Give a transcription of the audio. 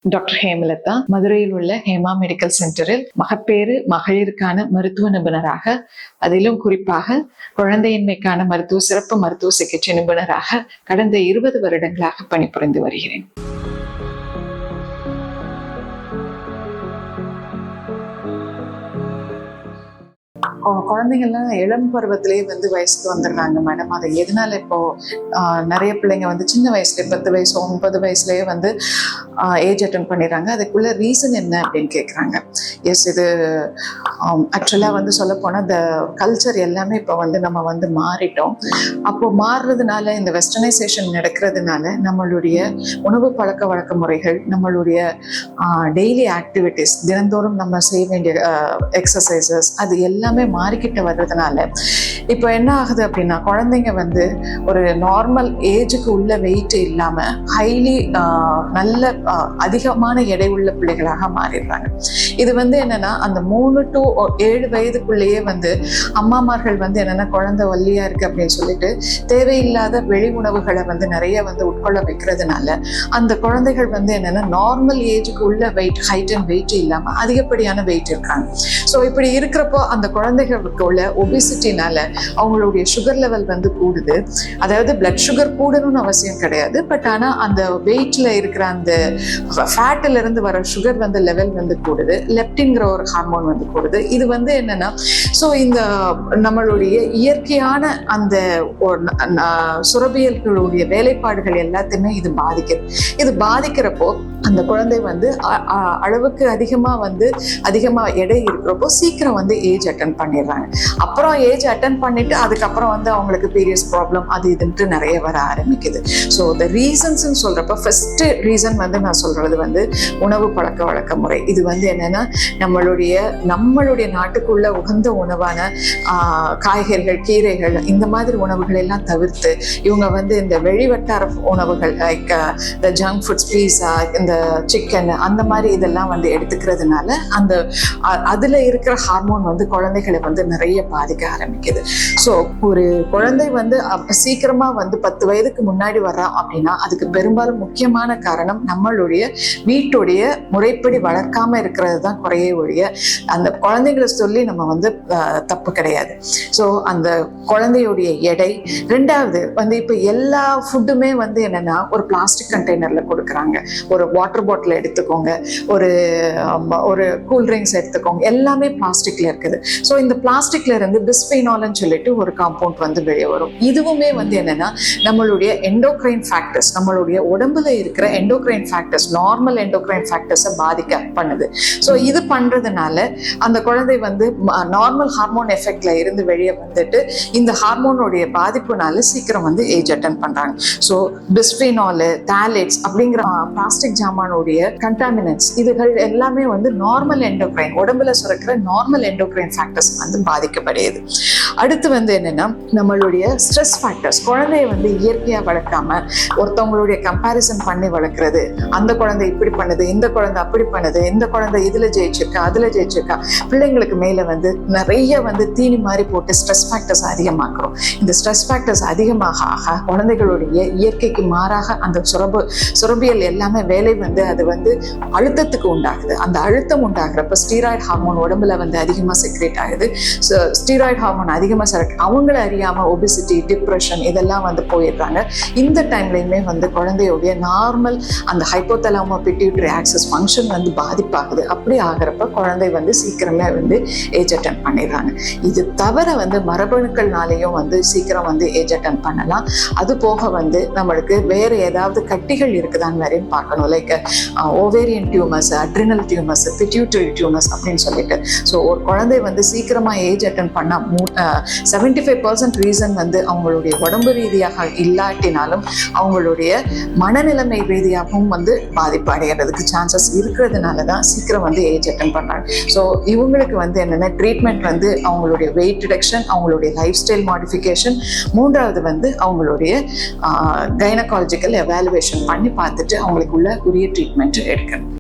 Doctor Hemalatha மதுரையில் உள்ள Hema medical சென்டரில் மகப்பேறு மகளிருக்கான மருத்துவ நிபுணராக, அதிலும் குறிப்பாக குழந்தையின்மைக்கான சிறப்பு மருத்துவ சிகிச்சை நிபுணராக கடந்த 20 வருடங்களாக பணிபுரிந்து வருகிறேன். குழந்தைங்கள்லாம் இளம் பருவத்திலேயே வயசுக்கு வந்துடுறாங்க மேடம். அது எதனால இப்போ நிறைய பிள்ளைங்க சின்ன வயசுல 10 வயசு 9 வயசுலயே ஏஜ் அட்டன் பண்ணிடுறாங்க. அதுக்குள்ள ரீசன் என்ன அப்படின்னு கேட்குறாங்க. எஸ், இது ஆக்சுவலாக சொல்ல போனால் இந்த கல்ச்சர் எல்லாமே இப்போ நம்ம மாறிட்டோம். அப்போ மாறுறதுனால, இந்த வெஸ்டர்னைசேஷன் நடக்கிறதுனால நம்மளுடைய உணவு பழக்க வழக்க முறைகள், நம்மளுடைய டெய்லி ஆக்டிவிட்டிஸ், தினந்தோறும் நம்ம செய்ய வேண்டிய எக்ஸசைசஸ், அது எல்லாமே மாறிக்கிட்டு வர்றதுனால இப்போ என்ன ஆகுது அப்படின்னா, குழந்தைங்க ஒரு நார்மல் ஏஜுக்கு உள்ள வெயிட் இல்லாம ஹைலி நல்ல அதிகமான எடை உள்ள பிள்ளைகளாக மாறிடுறாங்க. இது என்னன்னா, அந்த 3 to 7 வயதுக்குள்ளேயே அம்மாமார்கள் என்னன்னா, குழந்தை ஒல்லியா இருக்கு அப்படின்னு சொல்லிட்டு தேவையில்லாத வெளி உணவுகளை நிறைய உட்கொள்ள வைக்கிறதுனால அந்த குழந்தைகள் என்னன்னா, நார்மல் ஏஜுக்கு உள்ள வெயிட், ஹைட் அண்ட் வெயிட் இல்லாம அதிகப்படியான வெயிட் இருக்காங்க. ஸோ இப்படி இருக்கிறப்போ அந்த குழந்தைகளுக்கு உள்ள ஒபிசிட்டினால அவங்களுடைய சுகர் லெவல் கூடுது. அதாவது பிளட் சுகர் கூடணும்னு அவசியம் கிடையாது, பட் ஆனால் அந்த வெயிட்ல இருக்கிற அந்த ஃபேட்ல இருந்து வர சுகர் லெவல் கூடுது. லெப்டின்ங்கிற ஒரு ஹார்மோன் கூடுது. இது என்னன்னா, ஸோ இந்த நம்மளுடைய இயற்கையான அந்த சுரபியல்களுடைய வேலைப்பாடுகள் எல்லாத்தையுமே இது பாதிக்குது. இது பாதிக்கிறப்போ அந்த குழந்தை அளவுக்கு அதிகமா எடை இருக்கிறப்போ சீக்கிரம் ஏஜ் அட்டன் பண்ணிடுறாங்க. அப்புறம் ஏஜ் அட்டன் பண்ணிட்டு அதுக்கப்புறம் அவங்களுக்கு பீரியட்ஸ் ப்ராப்ளம் அது இதுன்ட்டு நிறைய வர ஆரம்பிக்குது. ஸோ த ரீசன்ஸ் சொல்றப்ப ஃபர்ஸ்ட் ரீசன் நான் சொல்றது உணவு பழக்க வழக்க முறை. இது என்னன்னா, நம்மளுடைய நாட்டுக்குள்ள உகந்த உணவான காய்கறிகள், கீரைகள், இந்த மாதிரி உணவுகள் எல்லாம் தவிர்த்து இவங்க இந்த வெளிவட்டார உணவுகள் லைக் த ஜங்க் ஃபுட்ஸ், பீஸா, இந்த சிக்கன், அந்த மாதிரி இதெல்லாம் எடுத்துக்கிறதுனால அந்த அதுல இருக்கிற ஹார்மோன் குழந்தைகளை நிறைய பாதிக்க ஆரம்பிக்குது. ஸோ ஒரு குழந்தை சீக்கிரமா 10 வயதுக்கு முன்னாடி வர்றான் அப்படின்னா அதுக்கு பெரும்பாலும் முக்கியமான காரணம் நம்மளுடைய வீட்டுடைய முறைப்படி வளர்க்காம இருக்கிறது தான் குறைய ஒழிய அந்த குழந்தைகளை சொல்லி நம்ம தப்பு கிடையாது. ஸோ அந்த குழந்தையுடைய எடை. ரெண்டாவது இப்ப எல்லா ஃபுட்டுமே என்னன்னா ஒரு பிளாஸ்டிக் கண்டெய்னர்ல கொடுக்குறாங்க. ஒரு வாட்டர் பாட்டில் எடுத்துக்கோங்க, ஒரு கூல் ட்ரிங்க்ஸ் எடுத்துக்கோங்க, எல்லாமே பிளாஸ்டிக்ல இருக்குது. ஸோ இந்த பிளாஸ்டிக்ல இருந்து பிஸ்பீனால்னு சொல்லிட்டு ஒரு காம்பவுண்ட் வெளியே வரும். இதுவுமே என்னன்னா நம்மளுடைய எண்டோக்ரைன் ஃபேக்டர்ஸ், நம்மளுடைய உடம்புல இருக்கிற எண்டோக்ரைன் ஃபேக்டர்ஸ், நார்மல் எண்டோக்ரைன் ஃபேக்டர்ஸை பாதிக்க பண்ணுது. ஸோ இது பண்றதுனால அந்த குழந்தை நார்மல் ஹார்மோன் எஃபெக்ட்ல இருந்து வெளியே இந்த ஹார்மோனுடைய பாதிப்புனால சீக்கிரம் ஏஜ் அட்டன் பண்றாங்க. ஸோ பிஸ்பீனால், தாலேட்ஸ் அப்படிங்கிற பிளாஸ்டிக் ஜாமானுடைய கண்டாமினன்ட்ஸ், இதுகள் எல்லாமே நார்மல் எண்டோக்ரைன், உடம்புல சுரக்கிற நார்மல் எண்டோக்ரைன் ஃபேக்டர்ஸ் பாதிக்கப்படுது. அடுத்து என்னன்னா நம்மளுடைய ஸ்ட்ரெஸ் ஃபேக்டர்ஸ். குழந்தைய இயற்கையா வளர்க்காம ஒருத்தவங்களுடைய கம்பேரிசன் பண்ணி வளர்க்கறது. அந்த குழந்தை இப்படி பண்ணுது, இந்த குழந்தை அப்படி பண்ணுது, இந்த குழந்தை இதுல ஜெயிச்சிருக்கா, அதுல ஜெயிச்சிருக்கா. பிள்ளைங்களுக்கு மேல நிறைய தீனி மாதிரி போட்டு ஸ்ட்ரெஸ் ஃபேக்டர்ஸ் அதிகமாக்குறோம். இந்த ஸ்ட்ரெஸ் ஃபேக்டர்ஸ் அதிகமாக ஆக குழந்தைகளுடைய இயற்கைக்கு மாறாக அந்த சுரபியல் எல்லாமே வேலை அது அழுத்தத்துக்கு உண்டாகுது. அந்த அழுத்தம் உண்டாகிறப்ப ஸ்டீராய்டு ஹார்மோன் உடம்புல அதிகமா செக்ரேட் ஆகுது. ஸ்டீராய்டு ஹார்மோன் அதிகமா அவங்கள அறியாம ஒபிசிட்டி, டிப்ரெஷன் இதெல்லாம் போயிடுறாங்க. இந்த டைம்லயுமே குழந்தையுடைய நார்மல் அந்த ஹைப்போதலாமோ பிட்யூட்டரி ஆக்சிஸ் ஃபங்க்ஷன் பாதிப்பாகுது. அப்படி ஆகிறப்ப குழந்தை சீக்கிரமே ஏஜ் அட்டன் பண்ணிடுறாங்க. இது தவிர மரபணுக்கள்னாலையும் சீக்கிரம் ஏஜ் அட்டன் பண்ணலாம். அது போக நம்மளுக்கு வேற ஏதாவது கட்டிகள் இருக்குதான்னு வரையும் பார்க்கணும். Like ovarian tumours, adrenal tumours, pituitary tumours அப்படின்னு சொல்லிட்டு. ஸோ ஒரு குழந்தை சீக்கிரமா ஏஜ் அட்டன் பண்ணா 75% ரீசன் அவங்களுடைய உடம்பு ரீதியாக இல்லாட்டினாலும் அவங்களுடைய மனநிலைமை ரீதியாகவும் பாதிப்பு அடைகிறதுக்கு சான்சஸ் இருக்கிறதுனால தான் சீக்கிரம் ஏஜ் அட்டன் பண்றாங்க. ஸோ இவங்களுக்கு என்னென்ன ட்ரீட்மெண்ட் அவங்களுடைய வெயிட் ரிடக்ஷன், அவங்களுடைய லைஃப் ஸ்டைல் மாடிஃபிகேஷன், மூன்றாவது அவங்களுடைய கைனகாலஜிக்கல் எவாலுவேஷன் பண்ணி பார்த்துட்டு அவங்களுக்கு உரிய ட்ரீட்மெண்ட் எடுக்கணும்.